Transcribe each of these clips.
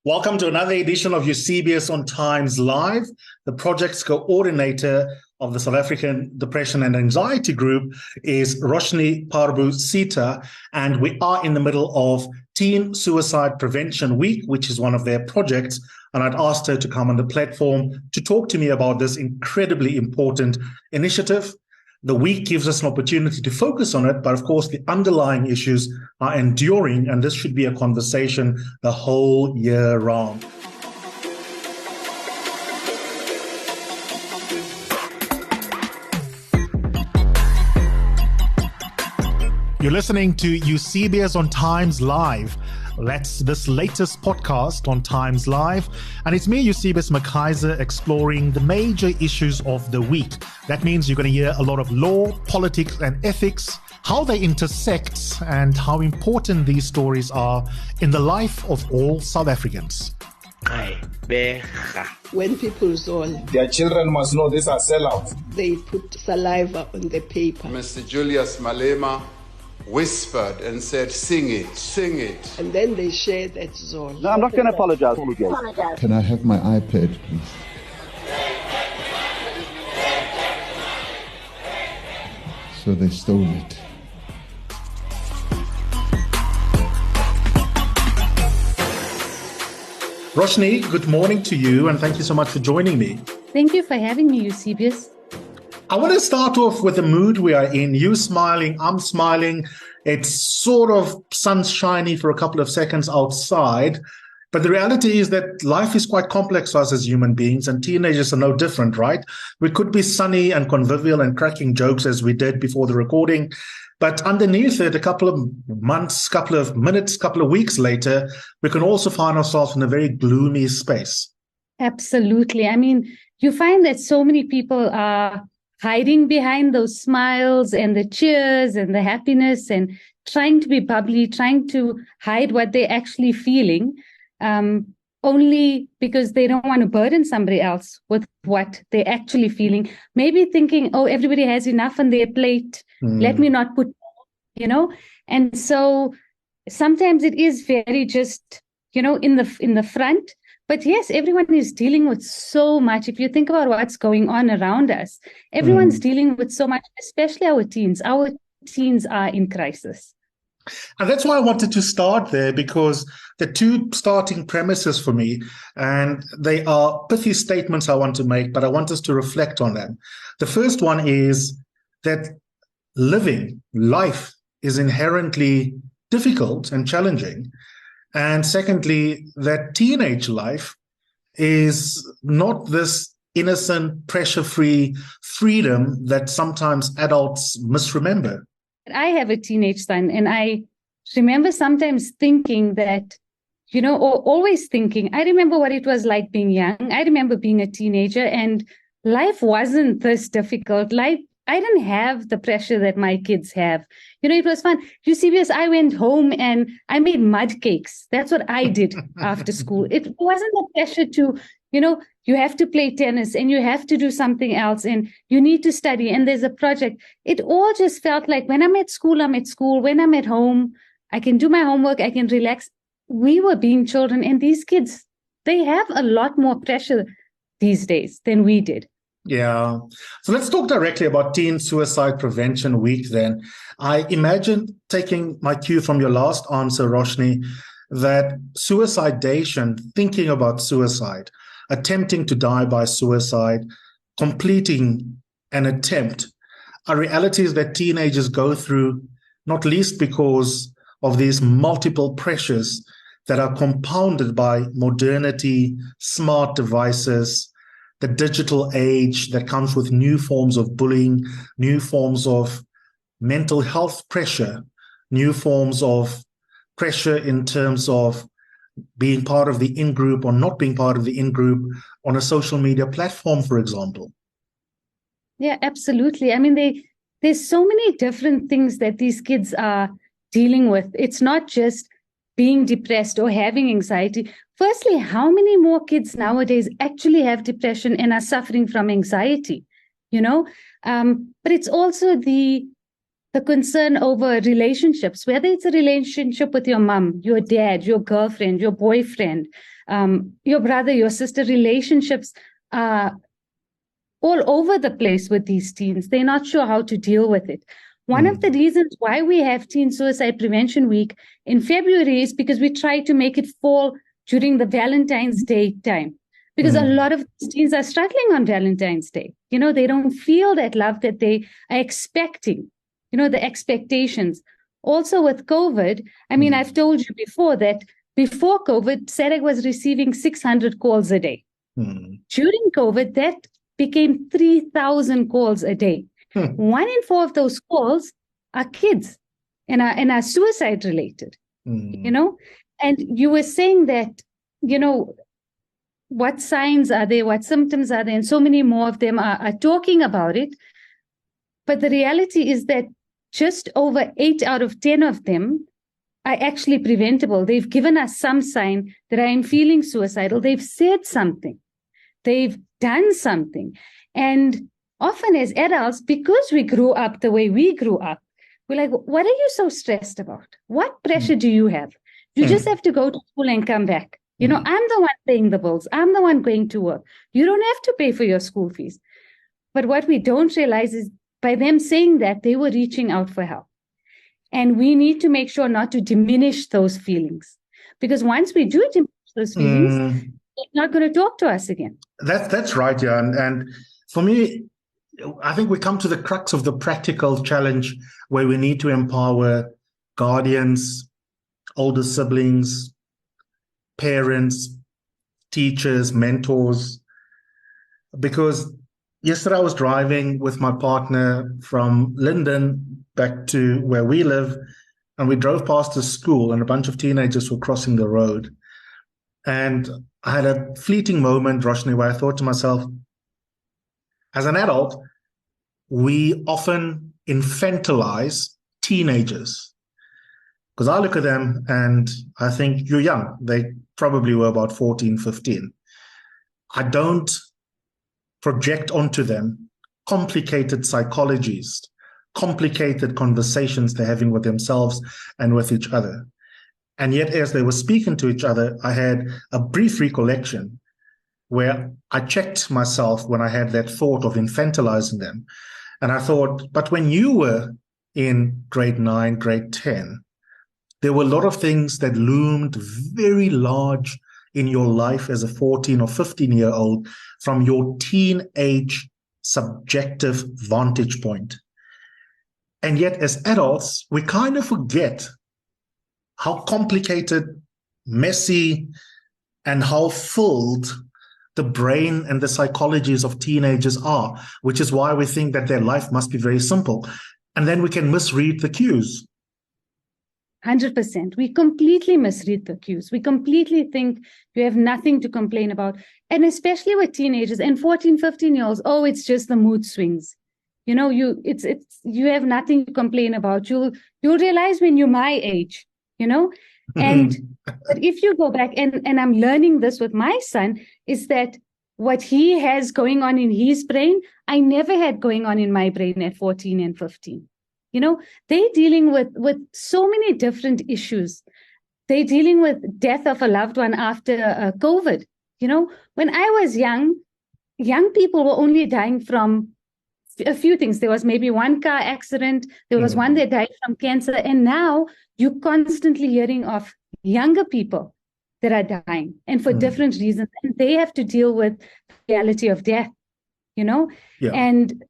Welcome to another edition of Eusebius on TimesLIVE. The project's co-ordinator of the South African Depression and Anxiety Group is Roshni Parbhoo-Seetha, and we are in the middle of Teen Suicide Prevention Week, which is one of their projects, and I'd asked her to come on the platform to talk to me about this incredibly important initiative. The week gives us an opportunity to focus on it, but of course the underlying issues are enduring, and this should be a conversation the whole year round. You're listening to Eusebius on TimesLIVE. That's this latest podcast on TimesLIVE. And it's me, Eusebius McKaiser, exploring the major issues of the week. That means you're going to hear a lot of law, politics, and ethics, how they intersect, and how important these stories are in the life of all South Africans. When people zone, their children must know these are sellouts. They put saliva on the paper. Mr. Julius Malema whispered and said, sing it, sing it. And then they share that zone. No, I'm not going to apologize. Can I have my iPad, please? So they stole it. Roshni, good morning to you, and thank you so much for joining me. Thank you for having me, Eusebius. I want to start off with the mood we are in. You smiling, I'm smiling. It's sort of sunshiny for a couple of seconds outside. But the reality is that life is quite complex for us as human beings, and teenagers are no different, right? We could be sunny and convivial and cracking jokes as we did before the recording. But underneath it, a couple of months, couple of minutes, couple of weeks later, we can also find ourselves in a very gloomy space. Absolutely. I mean, you find that so many people are hiding behind those smiles and the cheers and the happiness and trying to be bubbly, trying to hide what they're actually feeling, only because they don't want to burden somebody else with what they're actually feeling. Maybe thinking, oh, everybody has enough on their plate. Let me not put, And so sometimes it is very just, in the front. But yes, everyone is dealing with so much. If you think about what's going on around us, everyone's dealing with so much, especially our teens. Our teens are in crisis. And that's why I wanted to start there, because the two starting premises for me, and they are pithy statements I want to make, but I want us to reflect on them. The first one is that life is inherently difficult and challenging. And secondly, that teenage life is not this innocent, pressure-free freedom that sometimes adults misremember. I have a teenage son, and I remember sometimes thinking that, or always thinking, I remember what it was like being young. I remember being a teenager, and life wasn't this difficult. I didn't have the pressure that my kids have. It was fun. Eusebius, I went home and I made mud cakes. That's what I did after school. It wasn't the pressure to, you have to play tennis and you have to do something else and you need to study and there's a project. It all just felt like when I'm at school, I'm at school. When I'm at home, I can do my homework, I can relax. We were being children, and these kids, they have a lot more pressure these days than we did. Yeah. So let's talk directly about Teen Suicide Prevention Week then. I imagine, taking my cue from your last answer, Roshni, that suicidation, thinking about suicide, attempting to die by suicide, completing an attempt, are realities that teenagers go through, not least because of these multiple pressures that are compounded by modernity, smart devices, the digital age that comes with new forms of bullying, new forms of mental health pressure, new forms of pressure in terms of being part of the in-group or not being part of the in-group on a social media platform, for example. Yeah, absolutely. I mean, there's so many different things that these kids are dealing with. It's not just being depressed or having anxiety. Firstly, how many more kids nowadays actually have depression and are suffering from anxiety? But it's also the the concern over relationships, whether it's a relationship with your mom, your dad, your girlfriend, your boyfriend, your brother, your sister. Relationships are all over the place with these teens. They're not sure how to deal with it. One of the reasons why we have Teen Suicide Prevention Week in February is because we try to make it fall during the Valentine's Day time. Because a lot of teens are struggling on Valentine's Day. You know, they don't feel that love that they are expecting, you know, the expectations. Also with COVID, I mean, I've told you before that before COVID, Sadag was receiving 600 calls a day. During COVID, that became 3,000 calls a day. 1 in 4 of those calls are kids and are suicide related, you know? And you were saying that, you know, what signs are there, what symptoms are there, and so many more of them are talking about it. But the reality is that just over 8 out of 10 of them are actually preventable. They've given us some sign that I am feeling suicidal. They've said something. They've done something. And often as adults, because we grew up the way we grew up, we're like, what are you so stressed about? What pressure do you have? You just have to go to school and come back. You know, I'm the one paying the bills. I'm the one going to work. You don't have to pay for your school fees. But what we don't realize is by them saying that, they were reaching out for help. And we need to make sure not to diminish those feelings. Because once we do diminish those feelings, they're not going to talk to us again. That's right, yeah. And for me, I think we come to the crux of the practical challenge where we need to empower guardians, older siblings, parents, teachers, mentors. Because yesterday I was driving with my partner from Linden back to where we live, and we drove past a school and a bunch of teenagers were crossing the road. And I had a fleeting moment, Roshni, where I thought to myself, as an adult, we often infantilize teenagers. Because I look at them and I think, you're young. They probably were about 14, 15. I don't project onto them complicated psychologies, complicated conversations they're having with themselves and with each other. And yet, as they were speaking to each other, I had a brief recollection where I checked myself when I had that thought of infantilizing them. And I thought, but when you were in grade 9, grade 10, there were a lot of things that loomed very large in your life as a 14 or 15-year-old from your teenage subjective vantage point. And yet, as adults, we kind of forget how complicated, messy, and how filled the brain and the psychologies of teenagers are, which is why we think that their life must be very simple. And then we can misread the cues. 100%. We completely misread the cues. We completely think you have nothing to complain about. And especially with teenagers and 14, 15-year-olds, oh, it's just the mood swings. You know, you have nothing to complain about. You'll realize when you're my age, you know. And but if you go back, and I'm learning this with my son, is that what he has going on in his brain, I never had going on in my brain at 14 and 15. You know, they're dealing with so many different issues. They're dealing with death of a loved one after COVID. You know, when I was young people were only dying from a few things. There was maybe one car accident. There was one that died from cancer. And now you're constantly hearing of younger people that are dying, and for different reasons. And they have to deal with the reality of death, you know, and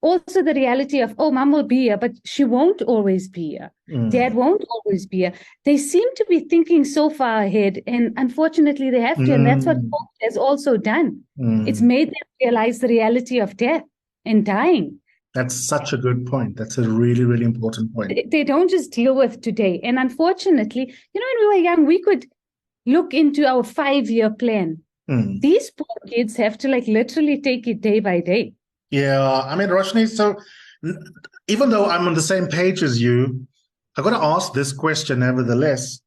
also the reality of, oh, mom will be here, but she won't always be here. Dad won't always be here. They seem to be thinking so far ahead, and unfortunately they have to. And that's what COVID has also done. It's made them realize the reality of death and dying. That's such a good point. That's a really, really important point. They don't just deal with today. And unfortunately, you know, when we were young, we could look into our 5-year plan. These poor kids have to literally take it day by day. Yeah, I mean, Roshni, so even though I'm on the same page as you, I've got to ask this question nevertheless.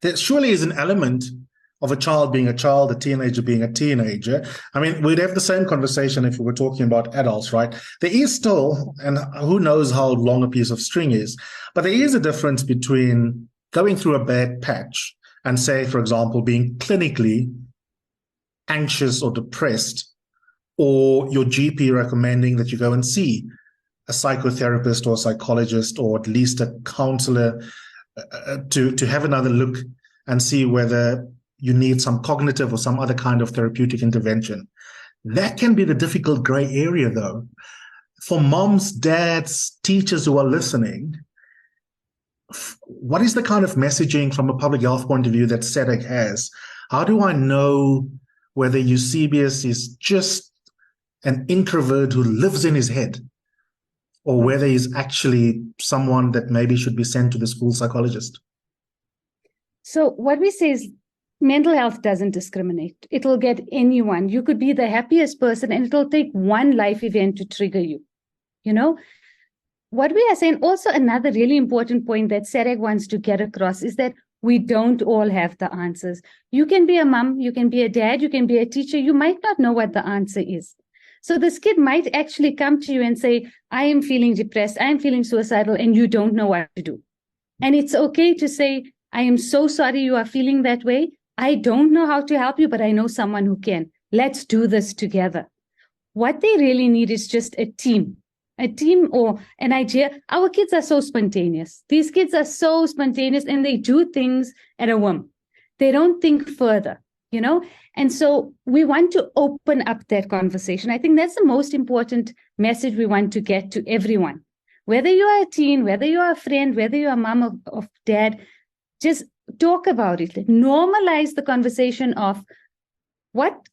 There surely is an element of a child being a child, a teenager being a teenager. I mean, we'd have the same conversation if we were talking about adults, right? There is still, and who knows how long a piece of string is, but there is a difference between going through a bad patch and, say, for example, being clinically anxious or depressed, or your GP recommending that you go and see a psychotherapist or a psychologist or at least a counselor to have another look and see whether you need some cognitive or some other kind of therapeutic intervention. That can be the difficult gray area, though. For moms, dads, teachers who are listening, what is the kind of messaging from a public health point of view that Sadag has? How do I know whether Eusebius is just an introvert who lives in his head, or whether he's actually someone that maybe should be sent to the school psychologist? So what we say is mental health doesn't discriminate. It'll get anyone. You could be the happiest person and it'll take one life event to trigger you. You know, what we are saying, also another really important point that Sadag wants to get across is that we don't all have the answers. You can be a mom, you can be a dad, you can be a teacher. You might not know what the answer is. So this kid might actually come to you and say, I am feeling depressed, I am feeling suicidal, and you don't know what to do. And it's okay to say, I am so sorry you are feeling that way. I don't know how to help you, but I know someone who can. Let's do this together. What they really need is just a team or an idea. Our kids are so spontaneous. These kids are so spontaneous and they do things at a whim. They don't think further, you know? And so we want to open up that conversation. I think that's the most important message we want to get to everyone. Whether you are a teen, whether you are a friend, whether you are a mom or dad, just talk about it. Normalize the conversation of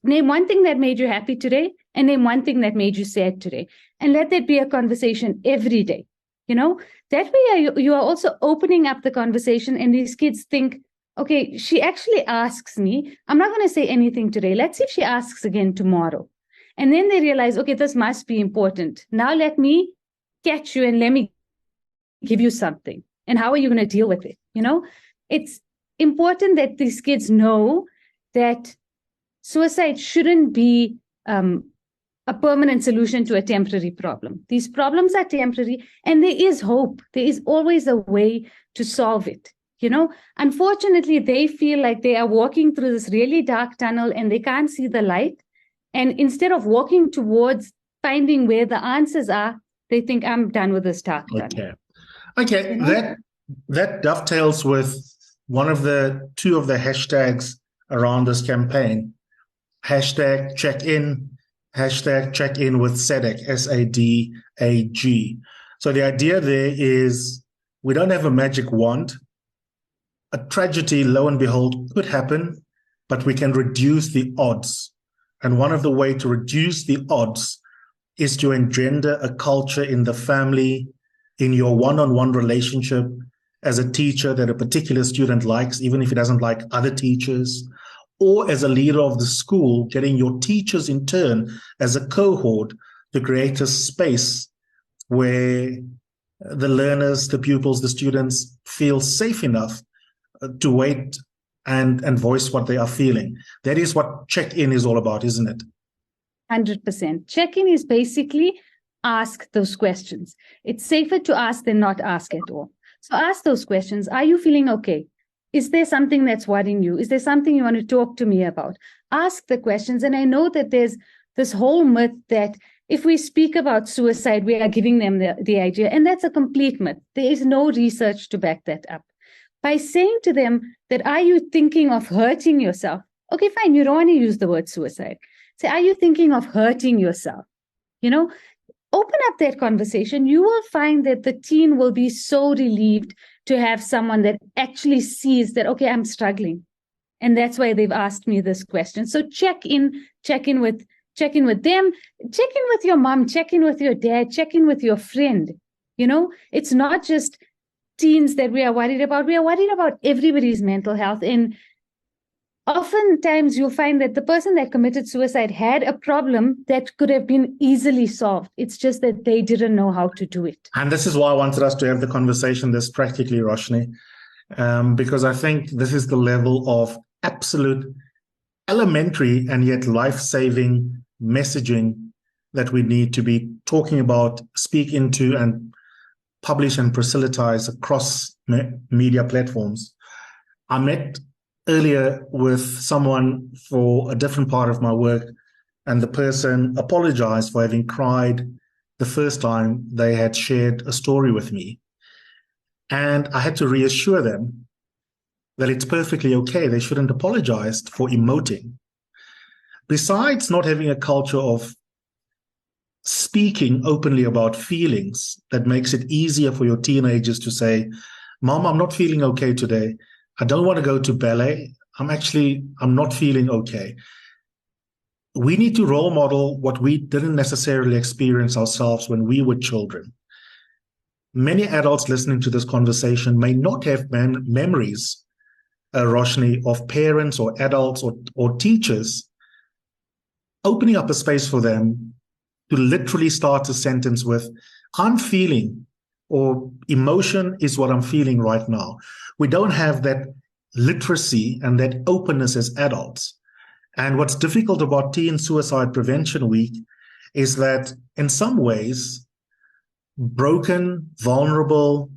name one thing that made you happy today and name one thing that made you sad today. And let that be a conversation every day. You know, that way you are also opening up the conversation and these kids think, okay, she actually asks me, I'm not going to say anything today. Let's see if she asks again tomorrow. And then they realize, okay, this must be important. Now let me catch you and let me give you something. And how are you going to deal with it? You know, it's important that these kids know that suicide shouldn't be a permanent solution to a temporary problem. These problems are temporary and there is hope. There is always a way to solve it. You know, unfortunately, they feel like they are walking through this really dark tunnel and they can't see the light. And instead of walking towards finding where the answers are, they think, I'm done with this dark tunnel. Okay. You know? That dovetails with two of the hashtags around this campaign. Hashtag check in with Sadag, SADAG. So the idea there is we don't have a magic wand. A tragedy, lo and behold, could happen, but we can reduce the odds. And one of the ways to reduce the odds is to engender a culture in the family, in your one-on-one relationship as a teacher that a particular student likes, even if he doesn't like other teachers, or as a leader of the school, getting your teachers in turn as a cohort to create a space where the learners, the pupils, the students feel safe enough to wait and voice what they are feeling. That is what check-in is all about, isn't it? 100%. Check-in is basically ask those questions. It's safer to ask than not ask at all. So ask those questions. Are you feeling okay? Is there something that's worrying you? Is there something you want to talk to me about? Ask the questions. And I know that there's this whole myth that if we speak about suicide, we are giving them the idea. And that's a complete myth. There is no research to back that up. By saying to them that, are you thinking of hurting yourself? Okay, fine. You don't want to use the word suicide. Say, are you thinking of hurting yourself? You know, open up that conversation. You will find that the teen will be so relieved to have someone that actually sees that, okay, I'm struggling. And that's why they've asked me this question. So check in with them, check in with your mom, check in with your dad, check in with your friend. You know, it's not just teens that we are worried about. We are worried about everybody's mental health. And oftentimes you'll find that the person that committed suicide had a problem that could have been easily solved. It's just that they didn't know how to do it. And this is why I wanted us to have the conversation this practically, Roshni, because I think this is the level of absolute elementary and yet life-saving messaging that we need to be talking about, speak into, and publish and proselytize across media platforms. I met earlier with someone for a different part of my work, and the person apologized for having cried the first time they had shared a story with me. And I had to reassure them that it's perfectly okay. They shouldn't apologize for emoting. Besides not having a culture of speaking openly about feelings that makes it easier for your teenagers to say, Mom, I'm not feeling okay today. I don't want to go to ballet. I'm not feeling okay. We need to role model what we didn't necessarily experience ourselves when we were children. Many adults listening to this conversation may not have memories, Roshni, of parents or adults or teachers opening up a space for them to literally start a sentence with, I'm feeling, or emotion is what I'm feeling right now. We don't have that literacy and that openness as adults. And what's difficult about Teen Suicide Prevention Week is that in some ways, broken, vulnerable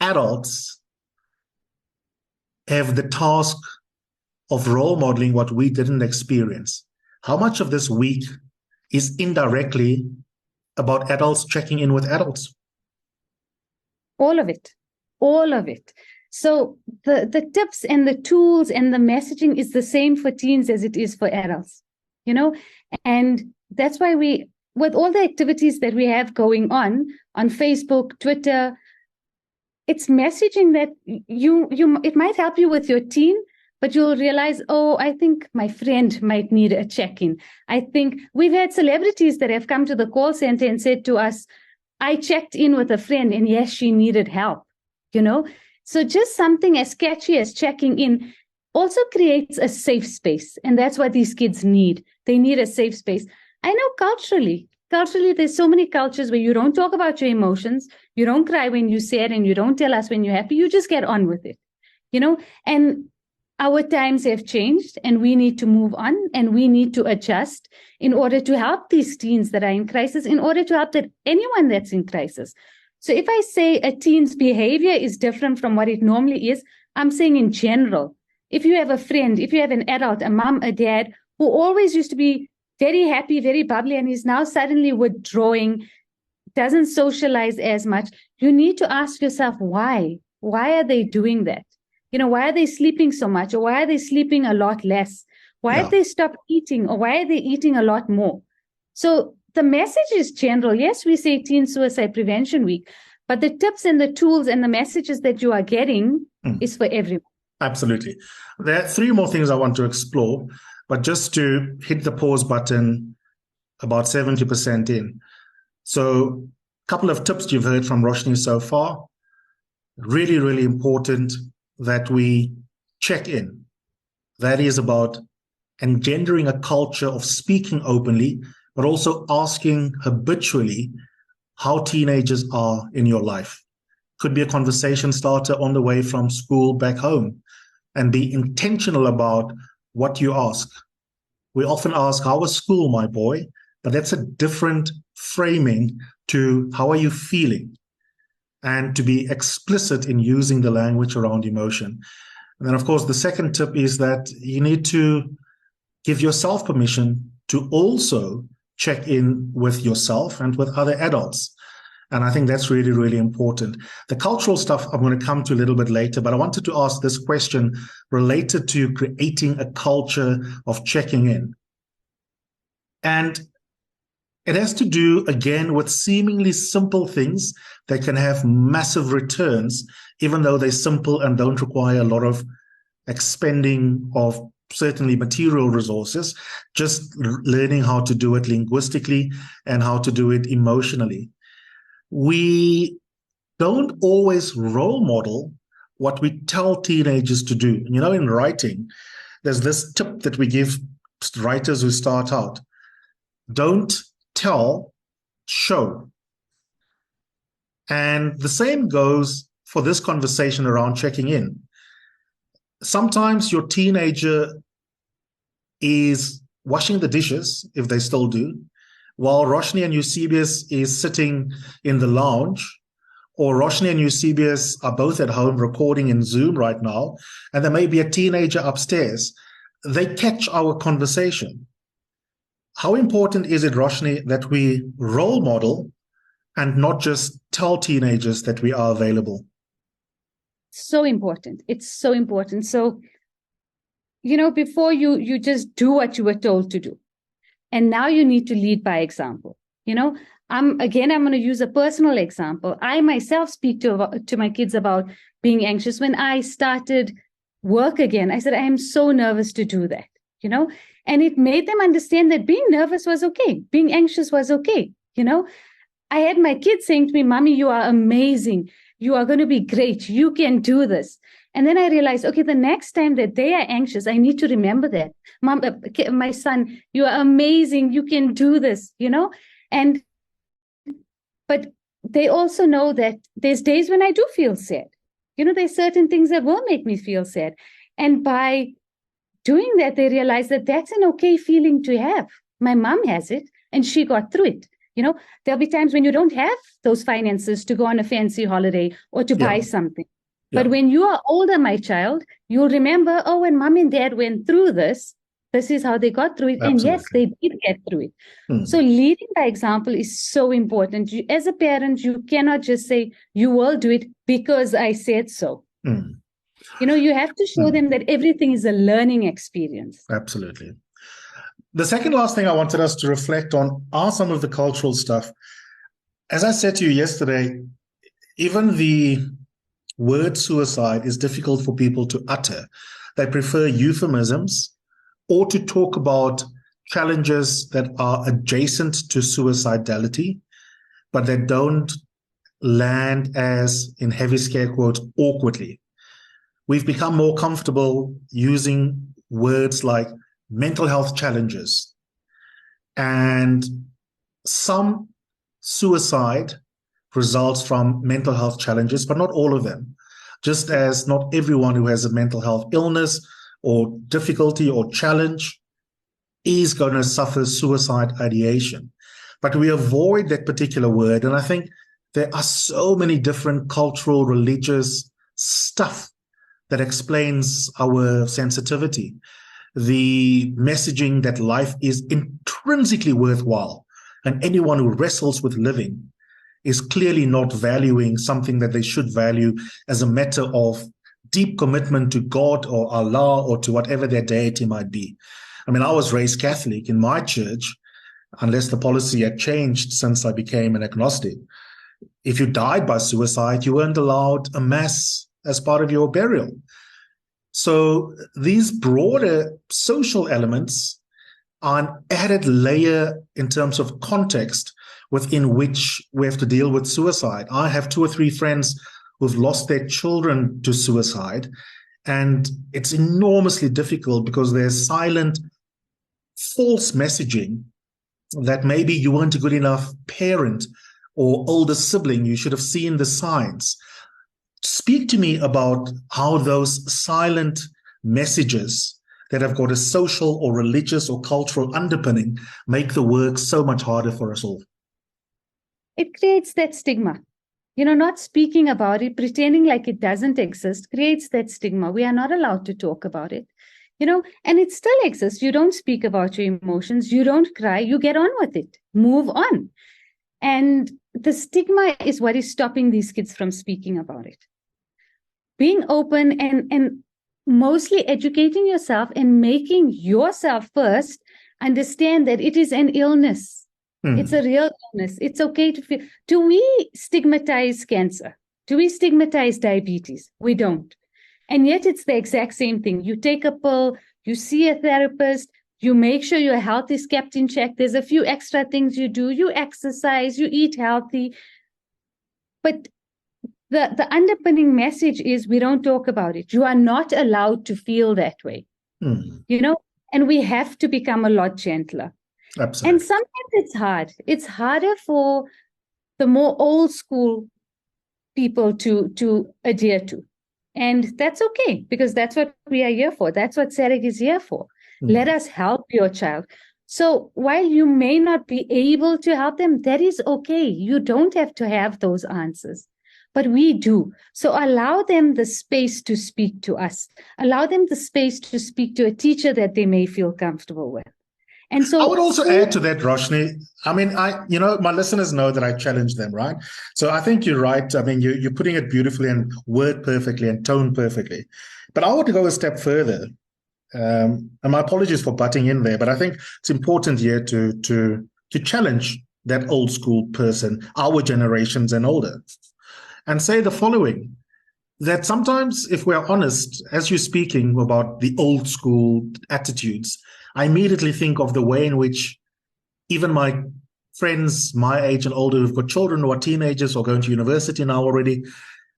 adults have the task of role modeling what we didn't experience. How much of this week is indirectly about adults checking in with adults? All of it. All of it. So the tips and the tools and the messaging is the same for teens as it is for adults, and that's why with all the activities that we have going on Facebook, Twitter, it's messaging that it might help you with your teen, but you'll realize, I think my friend might need a check-in. I think we've had celebrities that have come to the call center and said to us, I checked in with a friend and yes, she needed help, So just something as catchy as checking in also creates a safe space. And that's what these kids need. They need a safe space. I know culturally, there's so many cultures where you don't talk about your emotions. You don't cry when you're sad and you don't tell us when you're happy. You just get on with it, and our times have changed and we need to move on and we need to adjust in order to help these teens that are in crisis, in order to help anyone that's in crisis. So if I say a teen's behavior is different from what it normally is, I'm saying in general, if you have a friend, if you have an adult, a mom, a dad, who always used to be very happy, very bubbly, and is now suddenly withdrawing, doesn't socialize as much, you need to ask yourself why. Why are they doing that? Why are they sleeping so much? Or why are they sleeping a lot less? Why have they stopped eating? Or why are they eating a lot more? So the message is general. Yes, we say Teen Suicide Prevention Week, but the tips and the tools and the messages that you are getting is for everyone. Absolutely. There are three more things I want to explore, but just to hit the pause button about 70% in. So a couple of tips you've heard from Roshni so far. Really, really important that we check in. That is about engendering a culture of speaking openly, but also asking habitually how teenagers are in your life. Could be a conversation starter on the way from school back home, and be intentional about what you ask. We often ask, how was school, my boy? But that's a different framing to how are you feeling? And to be explicit in using the language around emotion. And then, of course, the second tip is that you need to give yourself permission to also check in with yourself and with other adults. And I think that's really, really important. The cultural stuff I'm going to come to a little bit later, but I wanted to ask this question related to creating a culture of checking in. And it has to do, again, with seemingly simple things that can have massive returns, even though they're simple and don't require a lot of expending of certainly material resources, just learning how to do it linguistically and how to do it emotionally. We don't always role model what we tell teenagers to do. In writing, there's this tip that we give writers who start out. Don't tell, show. And the same goes for this conversation around checking in. sometimes your teenager is washing the dishes, if they still do, while Roshni and Eusebius is sitting in the lounge, or Roshni and Eusebius are both at home recording in Zoom right now, and there may be a teenager upstairs. They catch our conversation. How important is it, Roshni, that we role model and not just tell teenagers that we are available? So important. It's so important. So, before you just do what you were told to do. And now you need to lead by example. I'm going to use a personal example. I myself speak to my kids about being anxious. When I started work again, I said, I am so nervous to do that, and it made them understand that being nervous was okay. Being anxious was okay. I had my kids saying to me, Mommy, you are amazing. You are going to be great. You can do this. And then I realized, okay, the next time that they are anxious, I need to remember that. Mom, my son, you are amazing. You can do this, but they also know that there's days when I do feel sad. There's certain things that will make me feel sad. And by doing that, they realize that that's an okay feeling to have. My mom has it and she got through it. There'll be times when you don't have those finances to go on a fancy holiday or to buy something. But when you are older, my child, you'll remember, when mom and dad went through this is how they got through it. Absolutely. And yes, they did get through it. So leading by example is so important. As a parent, you cannot just say, you will do it because I said so. You have to show them that everything is a learning experience. Absolutely. The second last thing I wanted us to reflect on are some of the cultural stuff. As I said to you yesterday, even the word suicide is difficult for people to utter. They prefer euphemisms or to talk about challenges that are adjacent to suicidality, but that don't land as, in heavy scare quotes, awkwardly. We've become more comfortable using words like mental health challenges. And some suicide results from mental health challenges, but not all of them. Just as not everyone who has a mental health illness or difficulty or challenge is going to suffer suicide ideation. But we avoid that particular word. And I think there are so many different cultural, religious stuff that explains our sensitivity. The messaging that life is intrinsically worthwhile, and anyone who wrestles with living is clearly not valuing something that they should value as a matter of deep commitment to God or Allah or to whatever their deity might be. I mean, I was raised Catholic. In my church, unless the policy had changed since I became an agnostic, if you died by suicide, you weren't allowed a mass as part of your burial. So these broader social elements are an added layer in terms of context within which we have to deal with suicide. I have 2 or 3 friends who've lost their children to suicide, and it's enormously difficult because there's silent, false messaging that maybe you weren't a good enough parent or older sibling, you should have seen the signs. Speak to me about how those silent messages that have got a social or religious or cultural underpinning make the work so much harder for us all. It creates that stigma. Not speaking about it, pretending like it doesn't exist, creates that stigma. We are not allowed to talk about it, and it still exists. You don't speak about your emotions. You don't cry. You get on with it. Move on. And the stigma is what is stopping these kids from speaking about it. Being open and mostly educating yourself and making yourself first understand that it is an illness. It's a real illness. It's okay to feel. Do we stigmatize cancer? Do we stigmatize diabetes? We don't. And yet it's the exact same thing. You take a pill, you see a therapist, you make sure your health is kept in check. There's a few extra things you do. You exercise, you eat healthy. But the underpinning message is we don't talk about it. You are not allowed to feel that way. And we have to become a lot gentler. Absolutely. And sometimes it's hard. It's harder for the more old school people to adhere to. And that's okay, because that's what we are here for. That's what Sadag is here for. Let us help your child. So while you may not be able to help them, that is okay. You don't have to have those answers, but we do. So allow them the space to speak to us. Allow them the space to speak to a teacher that they may feel comfortable with. And so I would also add to that, Roshni. I mean, my listeners know that I challenge them, right? So I think you're right. I mean, you're putting it beautifully and word perfectly and tone perfectly. But I want to go a step further. And my apologies for butting in there, but I think it's important here to challenge that old school person, our generations and older, and say the following, that sometimes, if we're honest, as you're speaking about the old school attitudes, I immediately think of the way in which even my friends my age and older who've got children who are teenagers or going to university now already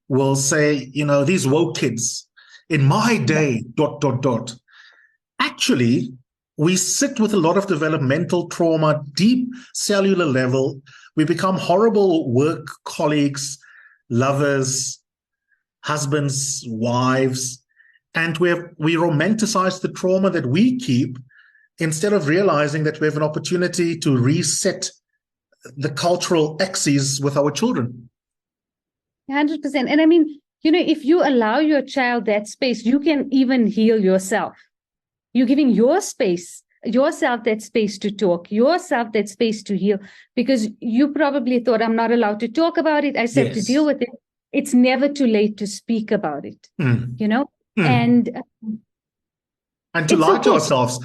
will say, these woke kids, in my day, ... Actually, we sit with a lot of developmental trauma, deep cellular level. We become horrible work colleagues, lovers, husbands, wives, and we romanticize the trauma that we keep instead of realizing that we have an opportunity to reset the cultural axes with our children. 100%. And I mean, if you allow your child that space, you can even heal yourself. You're giving yourself that space to talk, yourself that space to heal, because you probably thought, I'm not allowed to talk about it. I just have to deal with it. It's never too late to speak about it, And to lie to ourselves,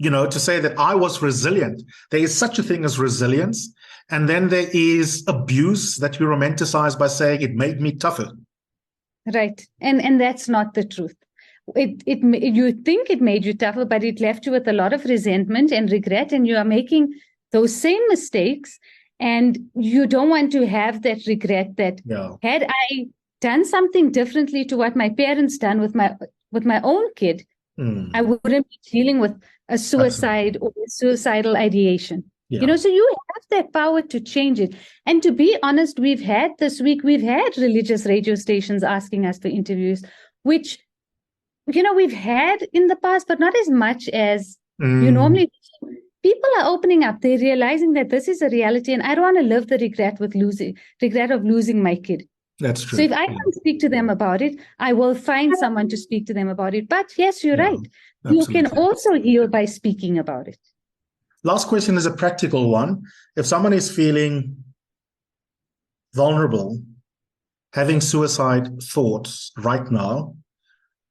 to say that I was resilient. There is such a thing as resilience. And then there is abuse that we romanticize by saying it made me tougher. Right. And that's not the truth. You think it made you tougher, but it left you with a lot of resentment and regret, and you are making those same mistakes, and you don't want to have that regret that had I done something differently to what my parents done with my own kid, I wouldn't be dealing with a suicide or a suicidal ideation. So you have that power to change it. And to be honest, we've had religious radio stations asking us for interviews, which we've had in the past, but not as much as you normally. People are opening up. They're realizing that this is a reality, and I don't want to live the regret of losing my kid. That's true. So if I can't speak to them about it, I will find someone to speak to them about it. But yes, you're right. Absolutely. You can also heal by speaking about it. Last question is a practical one. If someone is feeling vulnerable, having suicide thoughts right now,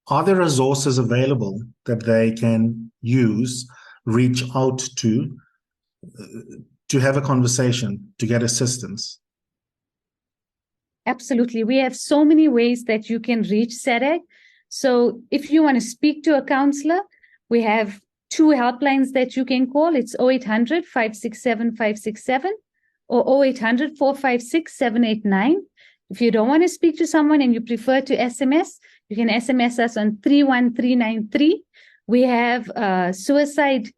are there resources available that they can use, reach out to have a conversation, to get assistance? Absolutely. We have so many ways that you can reach Sadag. So if you want to speak to a counselor, we have 2 helplines that you can call. It's 0800 567 567 or 0800 456 789. If you don't want to speak to someone and you prefer to SMS, you can SMS us on 31393. We have a suicide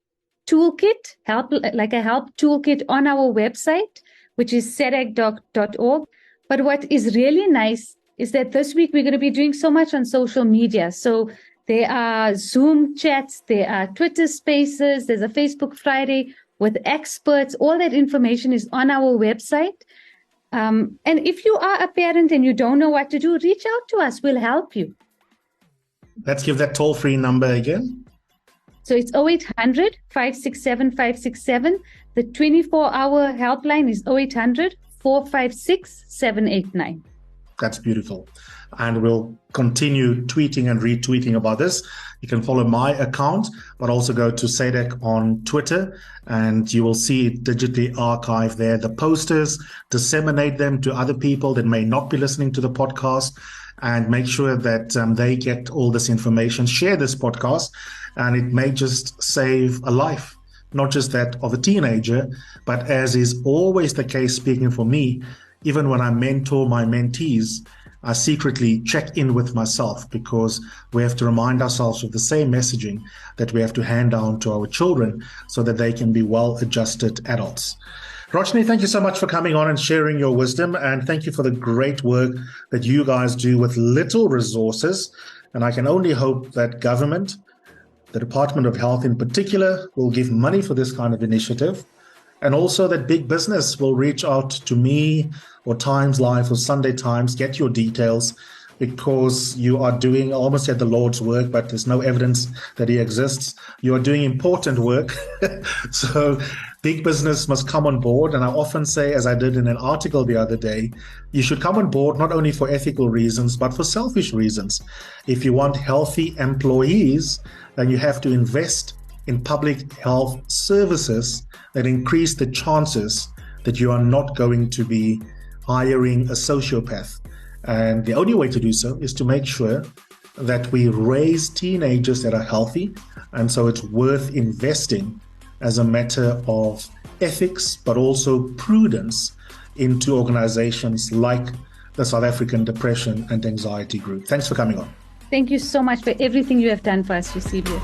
toolkit, help toolkit on our website, which is sadag.org. But what is really nice is that this week we're going to be doing so much on social media. So there are Zoom chats, there are Twitter spaces, there's a Facebook Friday with experts. All that information is on our website. And if you are a parent and you don't know what to do, reach out to us. We'll help you. Let's give that toll-free number again. So it's 0800 567 567. The 24-hour helpline is 0800 456 789. That's beautiful. And we'll continue tweeting and retweeting about this. You can follow my account, but also go to Sadag on Twitter, and you will see it digitally archived there. The posters, disseminate them to other people that may not be listening to the podcast, and make sure that they get all this information. Share this podcast, and it may just save a life, not just that of a teenager, but as is always the case, speaking for me, even when I mentor my mentees, I secretly check in with myself, because we have to remind ourselves of the same messaging that we have to hand down to our children so that they can be well-adjusted adults. Roshni, thank you so much for coming on and sharing your wisdom. And thank you for the great work that you guys do with little resources. And I can only hope that government, the Department of Health in particular, will give money for this kind of initiative. And also that big business will reach out to me or TimesLIVE or Sunday Times, get your details, because you are doing, I almost said the Lord's work, but there's no evidence that he exists. You are doing important work. So big business must come on board. And I often say, as I did in an article the other day, you should come on board not only for ethical reasons, but for selfish reasons. If you want healthy employees, then you have to invest in public health services that increase the chances that you are not going to be hiring a sociopath. And the only way to do so is to make sure that we raise teenagers that are healthy. And so it's worth investing as a matter of ethics, but also prudence into organizations like the South African Depression and Anxiety Group. Thanks for coming on. Thank you so much for everything you have done for us, Eusebius.